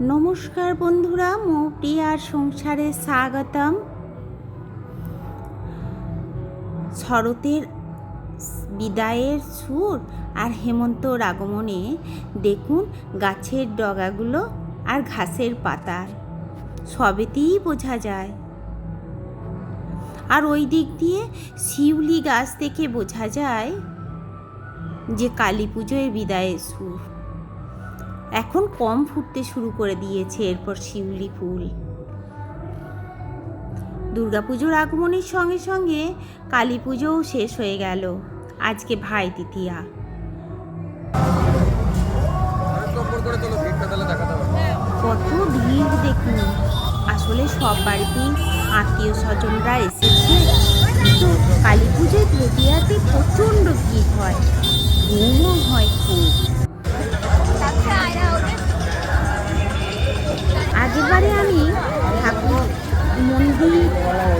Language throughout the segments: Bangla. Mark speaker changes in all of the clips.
Speaker 1: নমস্কার বন্ধুরা, মৌটি আর সংসারে স্বাগতম। শরতের বিদায়ের সুর আর হেমন্তর আগমনে দেখুন গাছের ডগাগুলো আর ঘাসের পাতা সবেতেই বোঝা যায়। আর ওই দিক দিয়ে শিউলি গাছ থেকে বোঝা যায় যে কালী পুজোর বিদায়ের সুর। এখন কম ফুটতে শুরু করে দিয়েছে এরপর শিউলি ফুল। দুর্গাপুজোর আগমনের সঙ্গে সঙ্গে কালী পুজোও শেষ হয়ে গেল। আজকে ভাই তৃতীয়া। কত ভিড় দেখুন। আসলে সব বাড়িতেই আত্মীয় স্বজনরা এসেছে, তো কালী পুজোয় তৃতীয়াতে প্রচণ্ড ভিড় হয়, ঘুমও হয় খুব। আগেরবারে আমি ঠাকুর মন্দির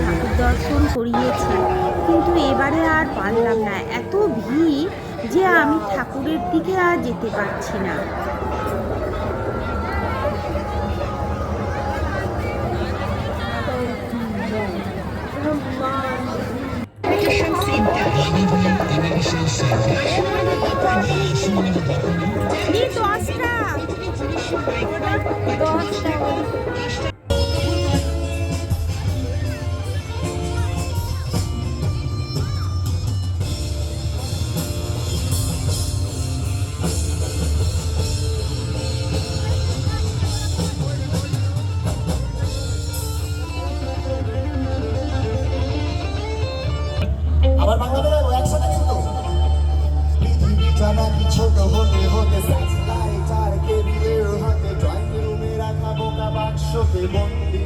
Speaker 1: ঠাকুর দর্শন করিয়েছি, কিন্তু এবারে আর পারলাম না, এত ভিড় যে আমি ঠাকুরের দিকে আর যেতে পারছি না।
Speaker 2: আবার বাংলাদেশের একসাথে কিন্তু পৃথিবীটা নাকি ছোট হতে হতে স্যাটেলাইট আর কেবিলের হাতে ড্রয়িং রুমে রাখা বোকা বাক্সতে বন্দি।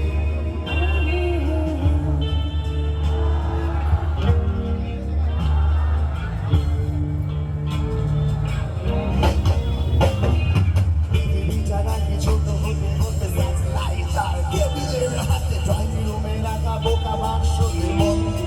Speaker 2: পৃথিবীটা নাকি ছোট হতে হতে স্যাটেলাইট আর কেবিলের হাতে ড্রয়িং রুমে রাখা বোকা বাক্সতে বন্দি।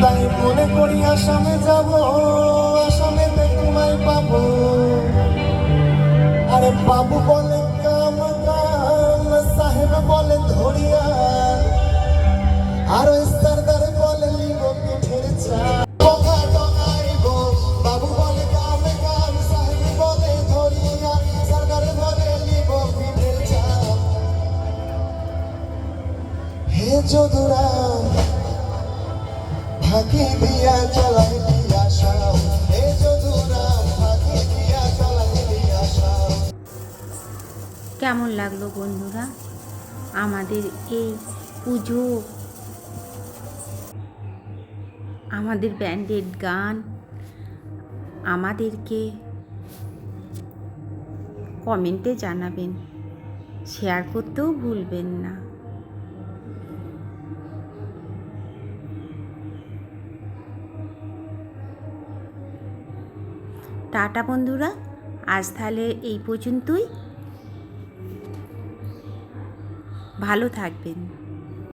Speaker 2: তাই মনে করি আসামে যাব, আসামেতে তোমায় পাবো। আরে বাবু বলে কাম কাম, সাহেব বলে ধরিয়া, আর ওই সরদার বলে লিব পিঠের চা। বাবু বলে কাম কাম, সাহেব বলে ধরিয়া, সরদার বলে লিব পিঠের চা। হে যদুরা ফাঁকি দিয়া চালাই দিয়া সাও, হে যদুরা ফাঁকি দিয়া চালাই দিয়া সাও।
Speaker 1: কেমন লাগলো বন্ধুরা আমাদের এই পুজো, আমাদের ব্যান্ডেড গান? আমাদেরকে কমেন্টে জানাবেন, শেয়ার করতেও ভুলবেন না। টাটা বন্ধুরা, আজ তাহলে এই পর্যন্তই। ভালো থাকবেন।